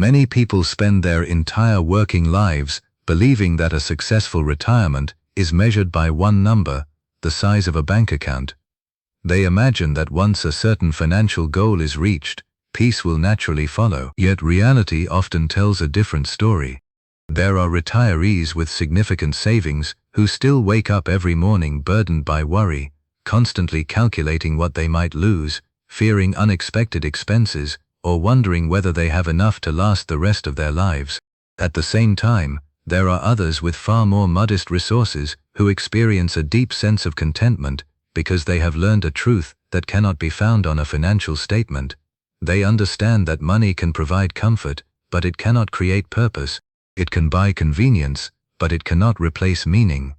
Many people spend their entire working lives believing that a successful retirement is measured by one number, the size of a bank account. They imagine that once a certain financial goal is reached, peace will naturally follow. Yet reality often tells a different story. There are retirees with significant savings who still wake up every morning burdened by worry, constantly calculating what they might lose, fearing unexpected expenses, or wondering whether they have enough to last the rest of their lives. At the same time, there are others with far more modest resources who experience a deep sense of contentment because they have learned a truth that cannot be found on a financial statement. They understand that money can provide comfort, but it cannot create purpose. It can buy convenience, but it cannot replace meaning.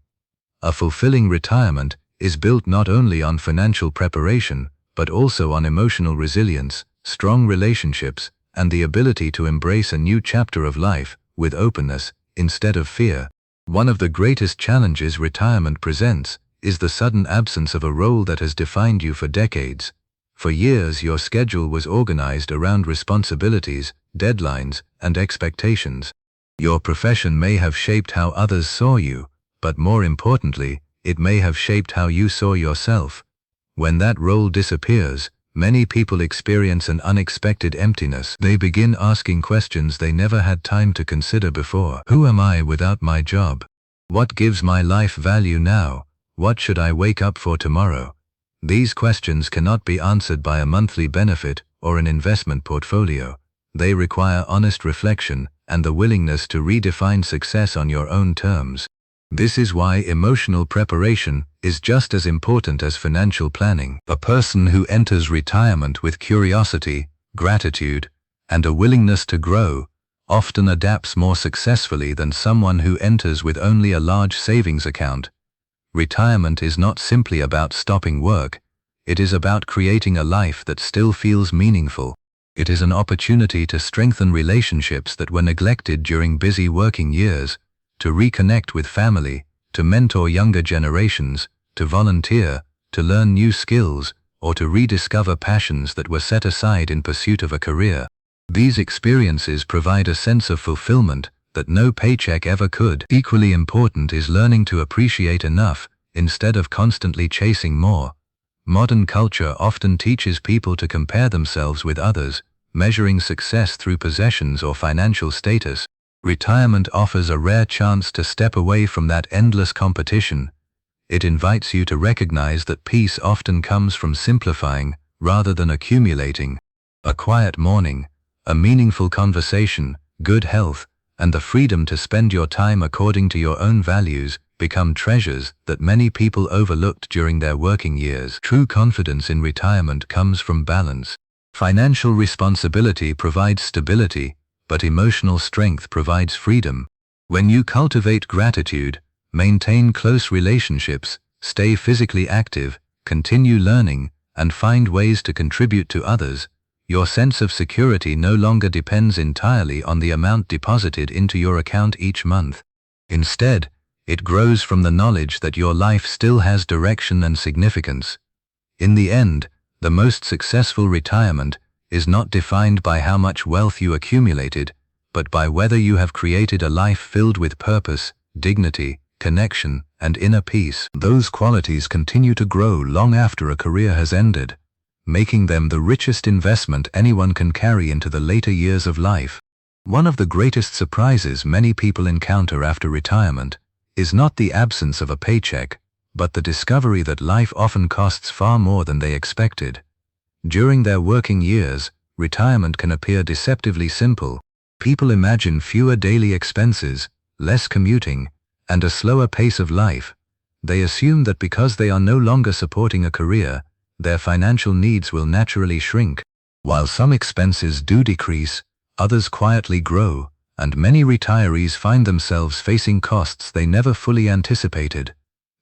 A fulfilling retirement is built not only on financial preparation, but also on emotional resilience, strong relationships, and the ability to embrace a new chapter of life with openness instead of fear. One of the greatest challenges retirement presents is the sudden absence of a role that has defined you for decades. For years, your schedule was organized around responsibilities, deadlines, and expectations. Your profession may have shaped how others saw you, but more importantly, it may have shaped how you saw yourself. When that role disappears, many people experience an unexpected emptiness. They begin asking questions they never had time to consider before. Who am I without my job? What gives my life value now? What should I wake up for tomorrow? These questions cannot be answered by a monthly benefit or an investment portfolio. They require honest reflection and the willingness to redefine success on your own terms. This is why emotional preparation is just as important as financial planning. A person who enters retirement with curiosity, gratitude, and a willingness to grow often adapts more successfully than someone who enters with only a large savings account. Retirement is not simply about stopping work. It is about creating a life that still feels meaningful. It is an opportunity to strengthen relationships that were neglected during busy working years, to reconnect with family, to mentor younger generations, to volunteer, to learn new skills, or to rediscover passions that were set aside in pursuit of a career. These experiences provide a sense of fulfillment that no paycheck ever could. Equally important is learning to appreciate enough instead of constantly chasing more. Modern culture often teaches people to compare themselves with others, measuring success through possessions or financial status. Retirement offers a rare chance to step away from that endless competition. It invites you to recognize that peace often comes from simplifying rather than accumulating. A quiet morning, a meaningful conversation, good health, and the freedom to spend your time according to your own values become treasures that many people overlooked during their working years. True confidence in retirement comes from balance. Financial responsibility provides stability, but emotional strength provides freedom. When you cultivate gratitude, maintain close relationships, stay physically active, continue learning, and find ways to contribute to others, your sense of security no longer depends entirely on the amount deposited into your account each month. Instead, it grows from the knowledge that your life still has direction and significance. In the end, the most successful retirement is not defined by how much wealth you accumulated, but by whether you have created a life filled with purpose, dignity, connection, and inner peace. Those qualities continue to grow long after a career has ended, making them the richest investment anyone can carry into the later years of life. One of the greatest surprises many people encounter after retirement is not the absence of a paycheck, but the discovery that life often costs far more than they expected. During their working years, retirement can appear deceptively simple. People imagine fewer daily expenses, less commuting, and a slower pace of life. They assume that because they are no longer supporting a career, their financial needs will naturally shrink. While some expenses do decrease, others quietly grow, and many retirees find themselves facing costs they never fully anticipated.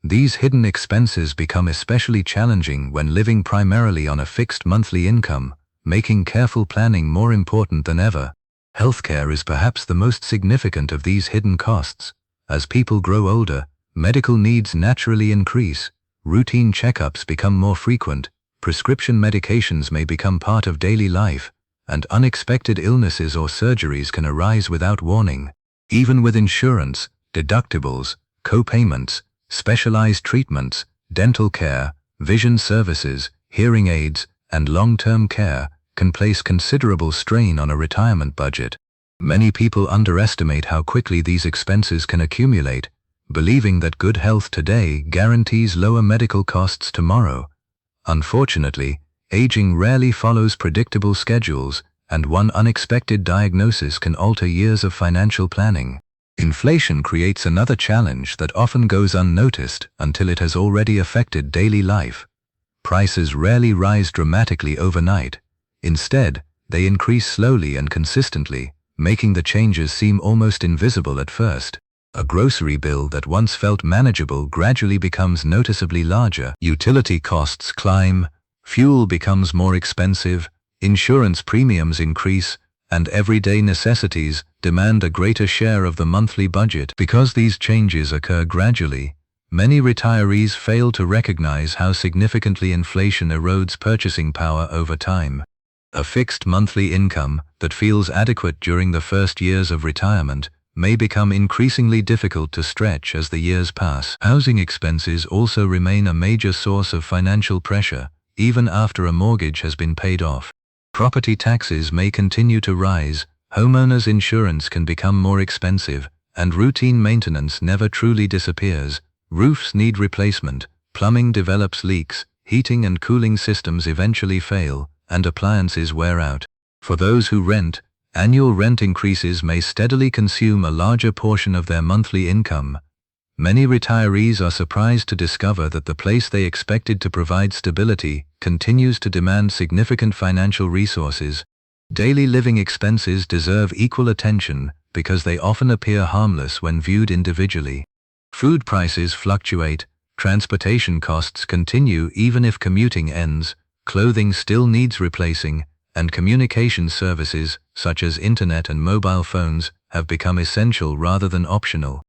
These hidden expenses become especially challenging when living primarily on a fixed monthly income, making careful planning more important than ever. Healthcare is perhaps the most significant of these hidden costs. As people grow older, medical needs naturally increase, routine checkups become more frequent, prescription medications may become part of daily life, and unexpected illnesses or surgeries can arise without warning. Even with insurance, deductibles, co-payments, specialized treatments, dental care, vision services, hearing aids, and long-term care can place considerable strain on a retirement budget. Many people underestimate how quickly these expenses can accumulate, believing that good health today guarantees lower medical costs tomorrow. Unfortunately, aging rarely follows predictable schedules, and one unexpected diagnosis can alter years of financial planning. Inflation creates another challenge that often goes unnoticed until it has already affected daily life. Prices rarely rise dramatically overnight. Instead, they increase slowly and consistently, making the changes seem almost invisible at first. A grocery bill that once felt manageable gradually becomes noticeably larger. Utility costs climb, fuel becomes more expensive, insurance premiums increase, and everyday necessities demand a greater share of the monthly budget. Because these changes occur gradually, many retirees fail to recognize how significantly inflation erodes purchasing power over time. A fixed monthly income that feels adequate during the first years of retirement may become increasingly difficult to stretch as the years pass. Housing expenses also remain a major source of financial pressure, even after a mortgage has been paid off. Property taxes may continue to rise, homeowners insurance can become more expensive, and routine maintenance never truly disappears. Roofs need replacement, plumbing develops leaks, heating and cooling systems eventually fail, and appliances wear out. For those who rent, annual rent increases may steadily consume a larger portion of their monthly income. Many retirees are surprised to discover that the place they expected to provide stability continues to demand significant financial resources. Daily living expenses deserve equal attention because they often appear harmless when viewed individually. Food prices fluctuate, transportation costs continue even if commuting ends, clothing still needs replacing, and communication services, such as internet and mobile phones, have become essential rather than optional.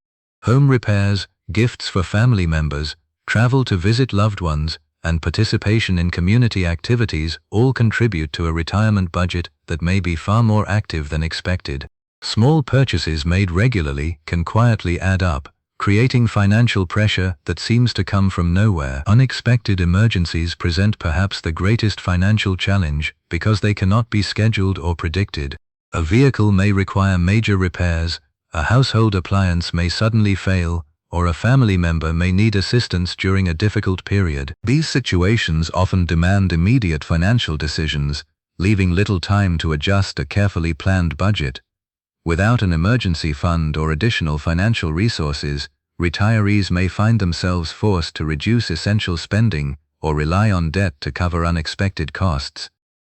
Home repairs, gifts for family members, travel to visit loved ones, and participation in community activities all contribute to a retirement budget that may be far more active than expected. Small purchases made regularly can quietly add up, creating financial pressure that seems to come from nowhere. Unexpected emergencies present perhaps the greatest financial challenge because they cannot be scheduled or predicted. A vehicle may require major repairs, a household appliance may suddenly fail, or a family member may need assistance during a difficult period. These situations often demand immediate financial decisions, leaving little time to adjust a carefully planned budget. Without an emergency fund or additional financial resources, retirees may find themselves forced to reduce essential spending or rely on debt to cover unexpected costs.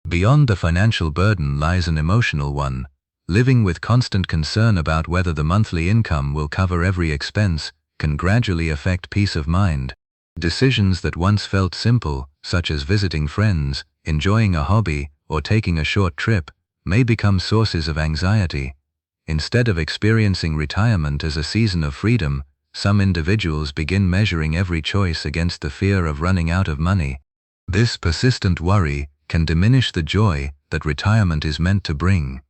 Beyond the financial burden lies an emotional one. Living with constant concern about whether the monthly income will cover every expense can gradually affect peace of mind. Decisions that once felt simple, such as visiting friends, enjoying a hobby, or taking a short trip, may become sources of anxiety. Instead of experiencing retirement as a season of freedom, some individuals begin measuring every choice against the fear of running out of money. This persistent worry can diminish the joy that retirement is meant to bring.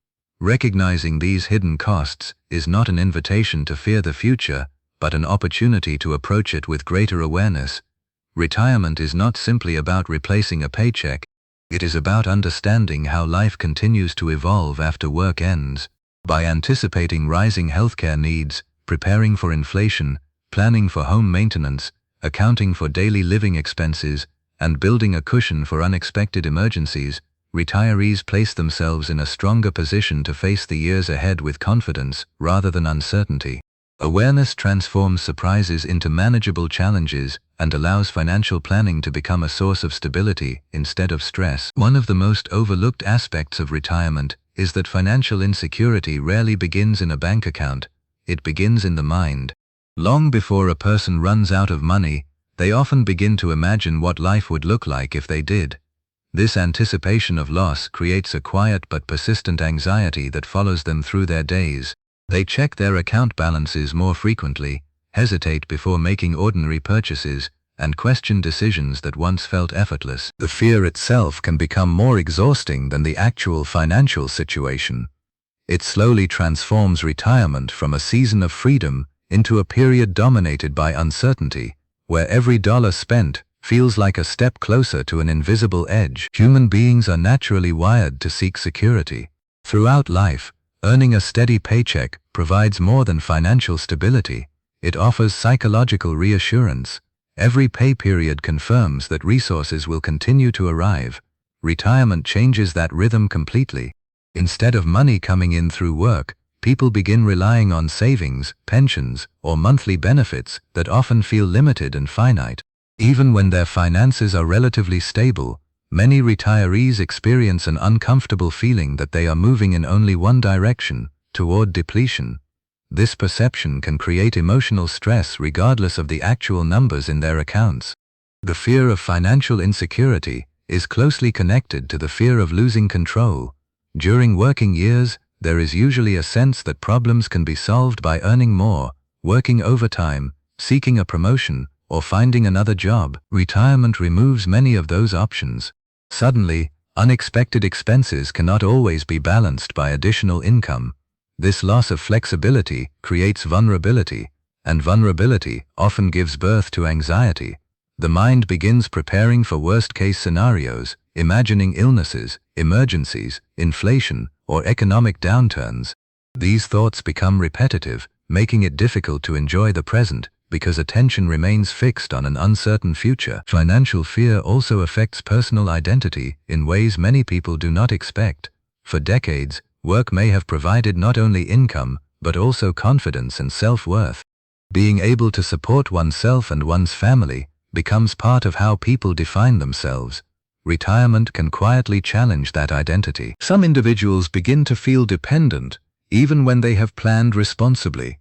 Recognizing these hidden costs is not an invitation to fear the future, but an opportunity to approach it with greater awareness. Retirement is not simply about replacing a paycheck. It is about understanding how life continues to evolve after work ends. By anticipating rising healthcare needs, preparing for inflation, planning for home maintenance, accounting for daily living expenses, and building a cushion for unexpected emergencies, retirees place themselves in a stronger position to face the years ahead with confidence rather than uncertainty. Awareness transforms surprises into manageable challenges and allows financial planning to become a source of stability instead of stress. One of the most overlooked aspects of retirement is that financial insecurity rarely begins in a bank account, it begins in the mind. Long before a person runs out of money, they often begin to imagine what life would look like if they did. This anticipation of loss creates a quiet but persistent anxiety that follows them through their days. They check their account balances more frequently, hesitate before making ordinary purchases, and question decisions that once felt effortless. The fear itself can become more exhausting than the actual financial situation. It slowly transforms retirement from a season of freedom into a period dominated by uncertainty, where every dollar spent feels like a step closer to an invisible edge. Human beings are naturally wired to seek security. Throughout life, earning a steady paycheck provides more than financial stability. It offers psychological reassurance. Every pay period confirms that resources will continue to arrive. Retirement changes that rhythm completely. Instead of money coming in through work, people begin relying on savings, pensions, or monthly benefits that often feel limited and finite. Even when their finances are relatively stable, many retirees experience an uncomfortable feeling that they are moving in only one direction, toward depletion. This perception can create emotional stress regardless of the actual numbers in their accounts. The fear of financial insecurity is closely connected to the fear of losing control. During working years, there is usually a sense that problems can be solved by earning more, working overtime, seeking a promotion, or finding another job. Retirement removes many of those options. Suddenly, unexpected expenses cannot always be balanced by additional income. This loss of flexibility creates vulnerability, and vulnerability often gives birth to anxiety. The mind begins preparing for worst-case scenarios, imagining illnesses, emergencies, inflation, or economic downturns. These thoughts become repetitive, making it difficult to enjoy the present because attention remains fixed on an uncertain future. Financial fear also affects personal identity in ways many people do not expect. For decades, work may have provided not only income, but also confidence and self-worth. Being able to support oneself and one's family becomes part of how people define themselves. Retirement can quietly challenge that identity. Some individuals begin to feel dependent, even when they have planned responsibly.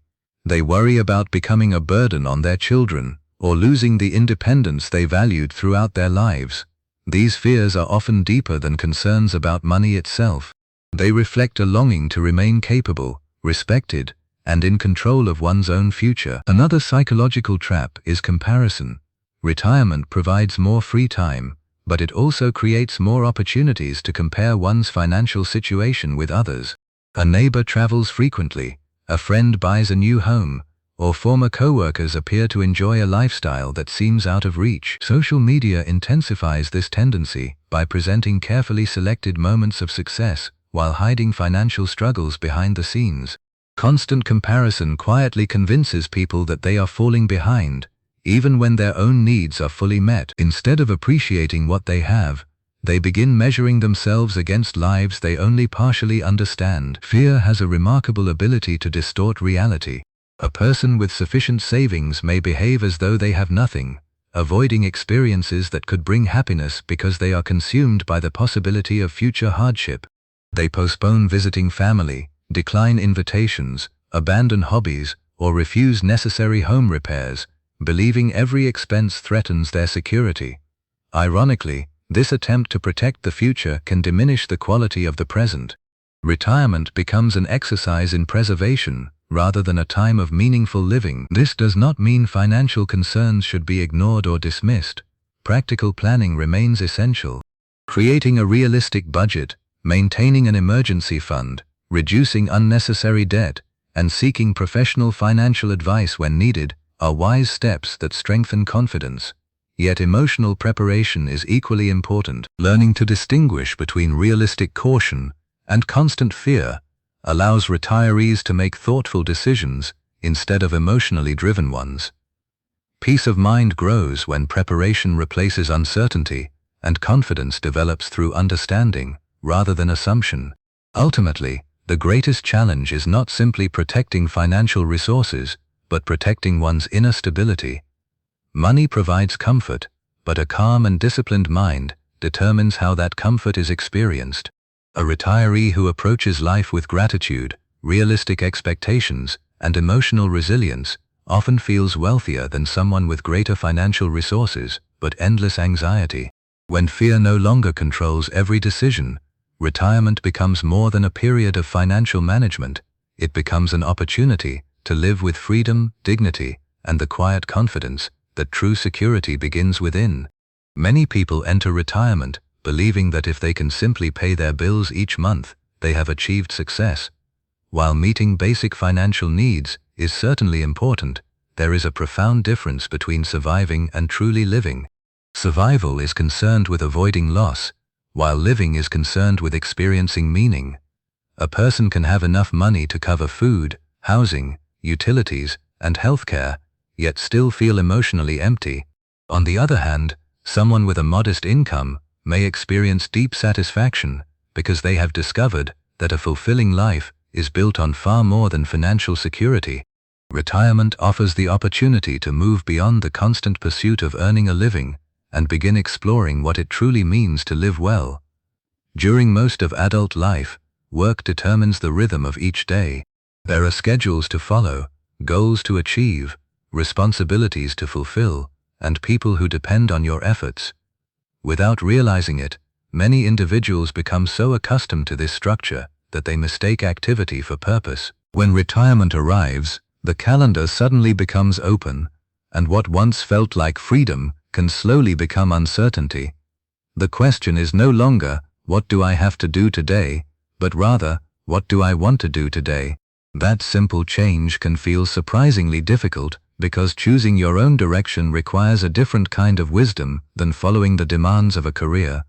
They worry about becoming a burden on their children, or losing the independence they valued throughout their lives. These fears are often deeper than concerns about money itself. They reflect a longing to remain capable, respected, and in control of one's own future. Another psychological trap is comparison. Retirement provides more free time, but it also creates more opportunities to compare one's financial situation with others. A neighbor travels frequently, a friend buys a new home, or former co-workers appear to enjoy a lifestyle that seems out of reach. Social media intensifies this tendency by presenting carefully selected moments of success while hiding financial struggles behind the scenes. Constant comparison quietly convinces people that they are falling behind, even when their own needs are fully met. Instead of appreciating what they have, they begin measuring themselves against lives they only partially understand. Fear has a remarkable ability to distort reality. A person with sufficient savings may behave as though they have nothing, avoiding experiences that could bring happiness because they are consumed by the possibility of future hardship. They postpone visiting family, decline invitations, abandon hobbies, or refuse necessary home repairs, believing every expense threatens their security. Ironically, this attempt to protect the future can diminish the quality of the present. Retirement becomes an exercise in preservation, rather than a time of meaningful living. This does not mean financial concerns should be ignored or dismissed. Practical planning remains essential. Creating a realistic budget, maintaining an emergency fund, reducing unnecessary debt, and seeking professional financial advice when needed are wise steps that strengthen confidence. Yet emotional preparation is equally important. Learning to distinguish between realistic caution and constant fear allows retirees to make thoughtful decisions instead of emotionally driven ones. Peace of mind grows when preparation replaces uncertainty and confidence develops through understanding rather than assumption. Ultimately, the greatest challenge is not simply protecting financial resources, but protecting one's inner stability. Money provides comfort, but a calm and disciplined mind determines how that comfort is experienced. A retiree who approaches life with gratitude, realistic expectations, and emotional resilience often feels wealthier than someone with greater financial resources, but endless anxiety. When fear no longer controls every decision, retirement becomes more than a period of financial management. It becomes an opportunity to live with freedom, dignity, and the quiet confidence that true security begins within. Many people enter retirement believing that if they can simply pay their bills each month, they have achieved success. While meeting basic financial needs is certainly important, there is a profound difference between surviving and truly living. Survival is concerned with avoiding loss, while living is concerned with experiencing meaning. A person can have enough money to cover food, housing, utilities, and healthcare, yet still feel emotionally empty. On the other hand, someone with a modest income may experience deep satisfaction because they have discovered that a fulfilling life is built on far more than financial security. Retirement offers the opportunity to move beyond the constant pursuit of earning a living and begin exploring what it truly means to live well. During most of adult life, work determines the rhythm of each day. There are schedules to follow, goals to achieve, responsibilities to fulfill, and people who depend on your efforts. Without realizing it, many individuals become so accustomed to this structure that they mistake activity for purpose. When retirement arrives, the calendar suddenly becomes open, and what once felt like freedom can slowly become uncertainty. The question is no longer, what do I have to do today, but rather, what do I want to do today? That simple change can feel surprisingly difficult because choosing your own direction requires a different kind of wisdom than following the demands of a career.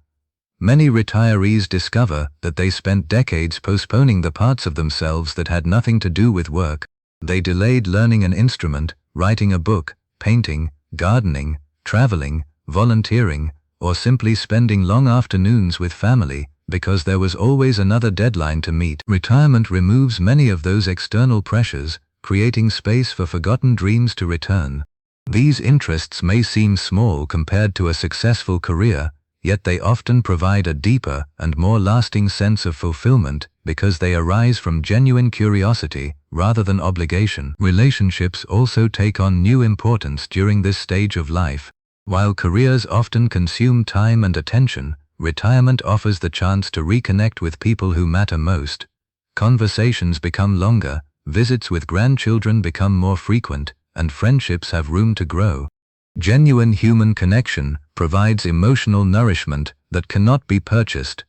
Many retirees discover that they spent decades postponing the parts of themselves that had nothing to do with work. They delayed learning an instrument, writing a book, painting, gardening, traveling, volunteering, or simply spending long afternoons with family because there was always another deadline to meet. Retirement removes many of those external pressures, creating space for forgotten dreams to return. These interests may seem small compared to a successful career, yet they often provide a deeper and more lasting sense of fulfillment because they arise from genuine curiosity rather than obligation. Relationships also take on new importance during this stage of life. While careers often consume time and attention, retirement offers the chance to reconnect with people who matter most. Conversations become longer, visits with grandchildren become more frequent, and friendships have room to grow. Genuine human connection provides emotional nourishment that cannot be purchased.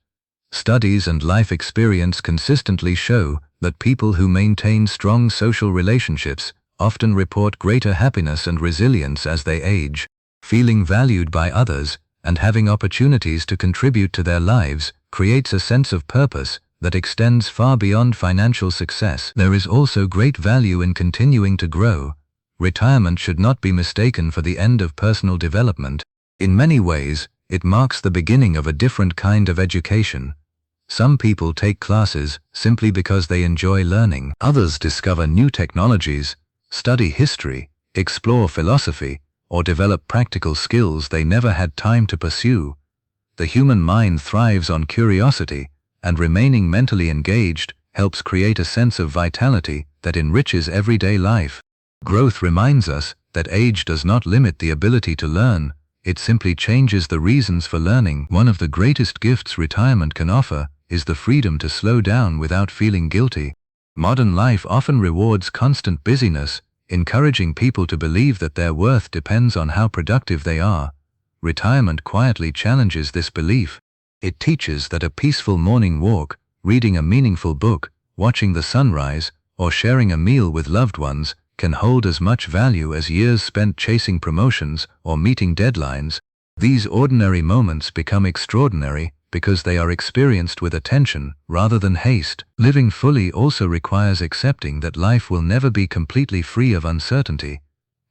Studies and life experience consistently show that people who maintain strong social relationships often report greater happiness and resilience as they age. Feeling valued by others and having opportunities to contribute to their lives creates a sense of purpose that extends far beyond financial success. There is also great value in continuing to grow. Retirement should not be mistaken for the end of personal development. In many ways, it marks the beginning of a different kind of education. Some people take classes simply because they enjoy learning. Others discover new technologies, study history, explore philosophy, or develop practical skills they never had time to pursue. The human mind thrives on curiosity, and remaining mentally engaged helps create a sense of vitality that enriches everyday life. Growth reminds us that age does not limit the ability to learn, it simply changes the reasons for learning. One of the greatest gifts retirement can offer is the freedom to slow down without feeling guilty. Modern life often rewards constant busyness, encouraging people to believe that their worth depends on how productive they are. Retirement quietly challenges this belief. It teaches that a peaceful morning walk, reading a meaningful book, watching the sunrise, or sharing a meal with loved ones can hold as much value as years spent chasing promotions or meeting deadlines. These ordinary moments become extraordinary because they are experienced with attention rather than haste. Living fully also requires accepting that life will never be completely free of uncertainty.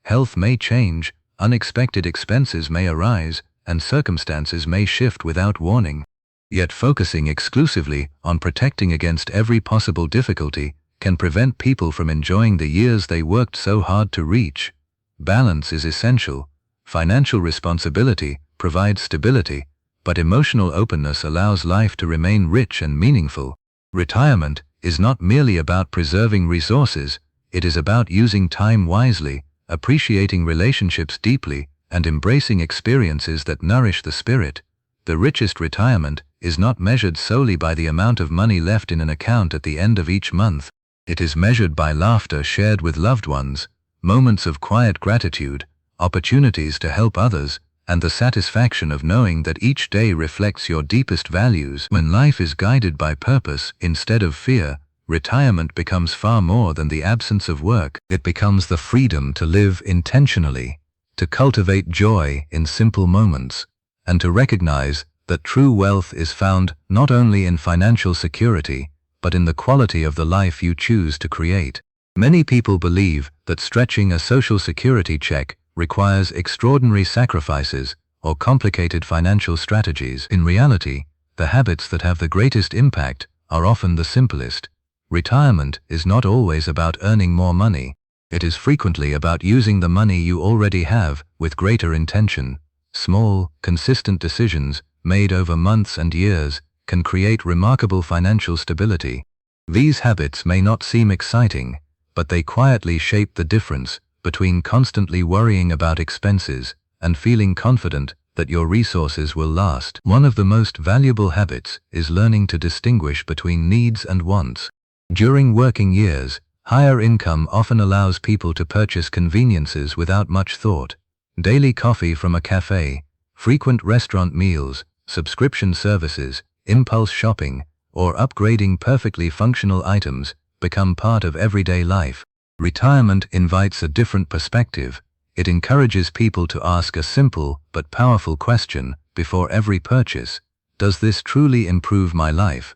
Health may change, unexpected expenses may arise, and circumstances may shift without warning. Yet focusing exclusively on protecting against every possible difficulty can prevent people from enjoying the years they worked so hard to reach. Balance is essential. Financial responsibility provides stability, but emotional openness allows life to remain rich and meaningful. Retirement is not merely about preserving resources, it is about using time wisely, appreciating relationships deeply, and embracing experiences that nourish the spirit. The richest retirement is not measured solely by the amount of money left in an account at the end of each month. It is measured by laughter shared with loved ones, moments of quiet gratitude, opportunities to help others, and the satisfaction of knowing that each day reflects your deepest values. When life is guided by purpose instead of fear, retirement becomes far more than the absence of work. It becomes the freedom to live intentionally, to cultivate joy in simple moments, and to recognize that true wealth is found not only in financial security, but in the quality of the life you choose to create. Many people believe that stretching a social security check requires extraordinary sacrifices or complicated financial strategies. In reality, the habits that have the greatest impact are often the simplest. Retirement is not always about earning more money. It is frequently about using the money you already have with greater intention. Small, consistent decisions made over months and years can create remarkable financial stability. These habits may not seem exciting, but they quietly shape the difference between constantly worrying about expenses and feeling confident that your resources will last. One of the most valuable habits is learning to distinguish between needs and wants. During working years, higher income often allows people to purchase conveniences without much thought. Daily coffee from a cafe, frequent restaurant meals, subscription services, impulse shopping, or upgrading perfectly functional items become part of everyday life. Retirement invites a different perspective. It encourages people to ask a simple but powerful question before every purchase: does this truly improve my life?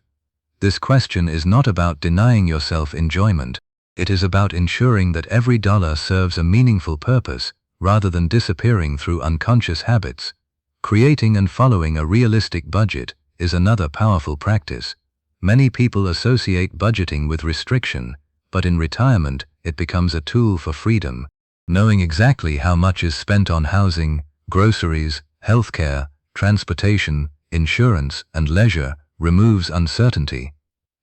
This question is not about denying yourself enjoyment. It is about ensuring that every dollar serves a meaningful purpose, rather than disappearing through unconscious habits. Creating and following a realistic budget is another powerful practice. Many people associate budgeting with restriction, but in retirement, it becomes a tool for freedom. Knowing exactly how much is spent on housing, groceries, healthcare, transportation, insurance, and leisure removes uncertainty.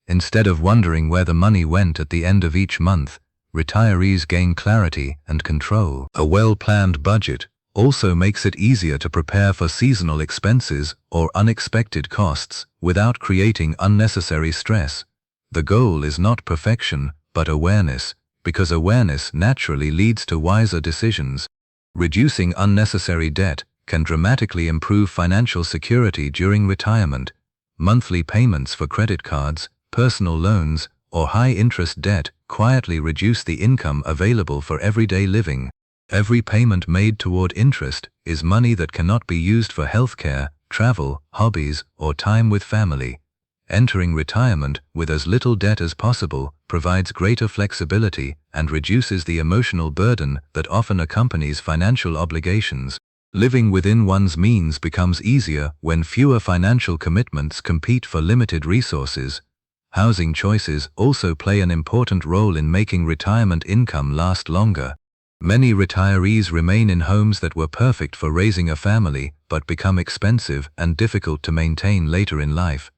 Instead of wondering where the money went at the end of each month, retirees gain clarity and control. A well-planned budget also makes it easier to prepare for seasonal expenses or unexpected costs without creating unnecessary stress. The goal is not perfection, but awareness, because awareness naturally leads to wiser decisions. Reducing unnecessary debt can dramatically improve financial security during retirement. Monthly payments for credit cards, personal loans, or high-interest debt quietly reduce the income available for everyday living. Every payment made toward interest is money that cannot be used for healthcare, travel, hobbies, or time with family. Entering retirement with as little debt as possible provides greater flexibility and reduces the emotional burden that often accompanies financial obligations. Living within one's means becomes easier when fewer financial commitments compete for limited resources. Housing choices also play an important role in making retirement income last longer. Many retirees remain in homes that were perfect for raising a family but become expensive and difficult to maintain later in life.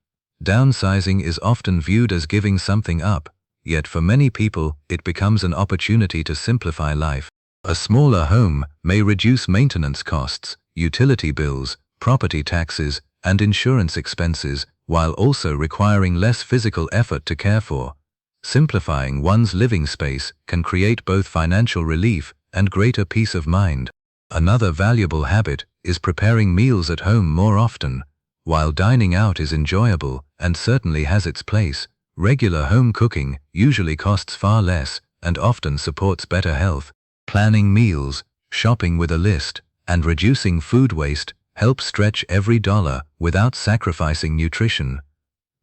Downsizing is often viewed as giving something up, yet for many people it becomes an opportunity to simplify life. A smaller home may reduce maintenance costs, utility bills, property taxes, and insurance expenses, while also requiring less physical effort to care for. Simplifying one's living space can create both financial relief and greater peace of mind. Another valuable habit is preparing meals at home more often. While dining out is enjoyable and certainly has its place, regular home cooking usually costs far less and often supports better health. Planning meals, shopping with a list, and reducing food waste help stretch every dollar without sacrificing nutrition.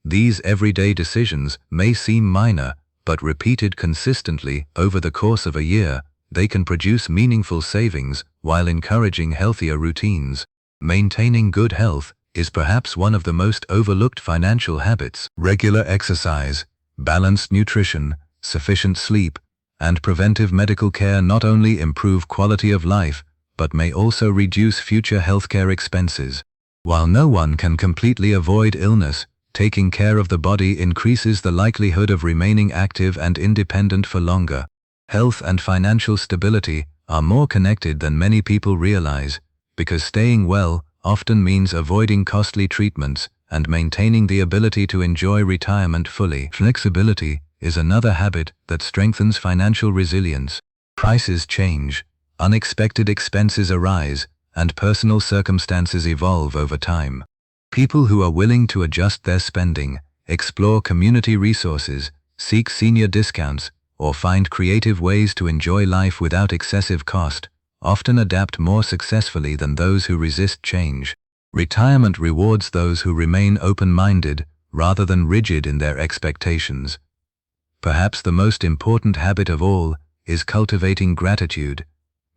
These everyday decisions may seem minor, but repeated consistently over the course of a year, they can produce meaningful savings while encouraging healthier routines. Maintaining good health is perhaps one of the most overlooked financial habits. Regular exercise, balanced nutrition, sufficient sleep, and preventive medical care not only improve quality of life, but may also reduce future healthcare expenses. While no one can completely avoid illness, taking care of the body increases the likelihood of remaining active and independent for longer. Health and financial stability are more connected than many people realize, because staying well often means avoiding costly treatments and maintaining the ability to enjoy retirement fully. Flexibility is another habit that strengthens financial resilience. Prices change, Unexpected expenses arise, and personal circumstances evolve over time. People who are willing to adjust their spending, explore community resources, seek senior discounts, or find creative ways to enjoy life without excessive cost, often adapt more successfully than those who resist change. Retirement rewards those who remain open-minded rather than rigid in their expectations. Perhaps the most important habit of all is cultivating gratitude.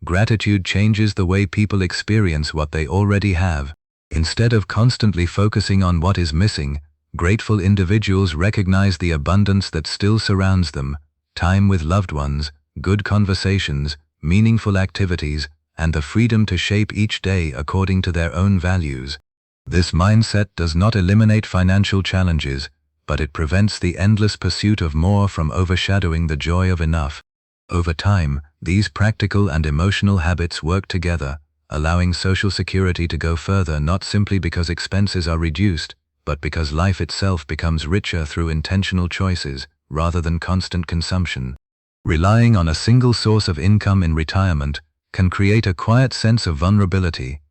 Gratitude changes the way people experience what they already have. Instead of constantly focusing on what is missing, grateful individuals recognize the abundance that still surrounds them: time with loved ones, good conversations, meaningful activities, and the freedom to shape each day according to their own values. This mindset does not eliminate financial challenges, but it prevents the endless pursuit of more from overshadowing the joy of enough. Over time, these practical and emotional habits work together, allowing Social Security to go further not simply because expenses are reduced, but because life itself becomes richer through intentional choices, rather than constant consumption. Relying on a single source of income in retirement can create a quiet sense of vulnerability.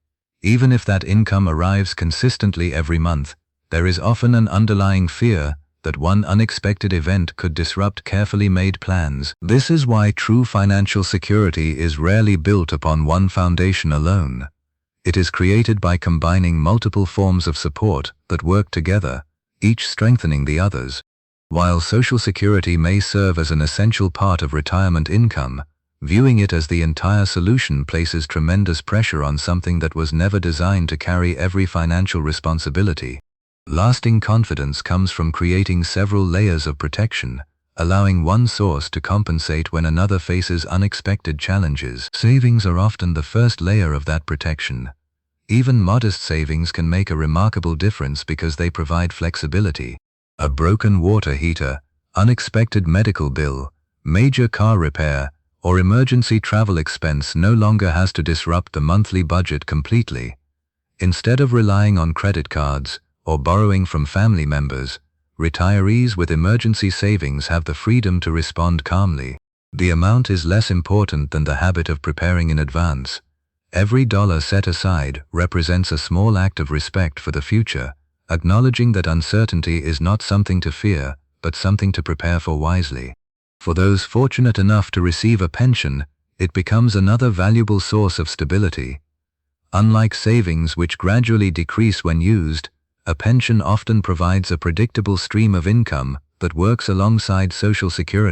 Even if that income arrives consistently every month, there is often an underlying fear that one unexpected event could disrupt carefully made plans. This is why true financial security is rarely built upon one foundation alone. It is created by combining multiple forms of support that work together, each strengthening the others. While Social Security may serve as an essential part of retirement income, viewing it as the entire solution places tremendous pressure on something that was never designed to carry every financial responsibility. Lasting confidence comes from creating several layers of protection, allowing one source to compensate when another faces unexpected challenges. Savings are often the first layer of that protection. Even modest savings can make a remarkable difference because they provide flexibility. A broken water heater, unexpected medical bill, major car repair, or emergency travel expense no longer has to disrupt the monthly budget completely. Instead of relying on credit cards or borrowing from family members, retirees with emergency savings have the freedom to respond calmly. The amount is less important than the habit of preparing in advance. Every dollar set aside represents a small act of respect for the future, acknowledging that uncertainty is not something to fear, but something to prepare for wisely. For those fortunate enough to receive a pension, it becomes another valuable source of stability. Unlike savings which gradually decrease when used, a pension often provides a predictable stream of income that works alongside Social Security.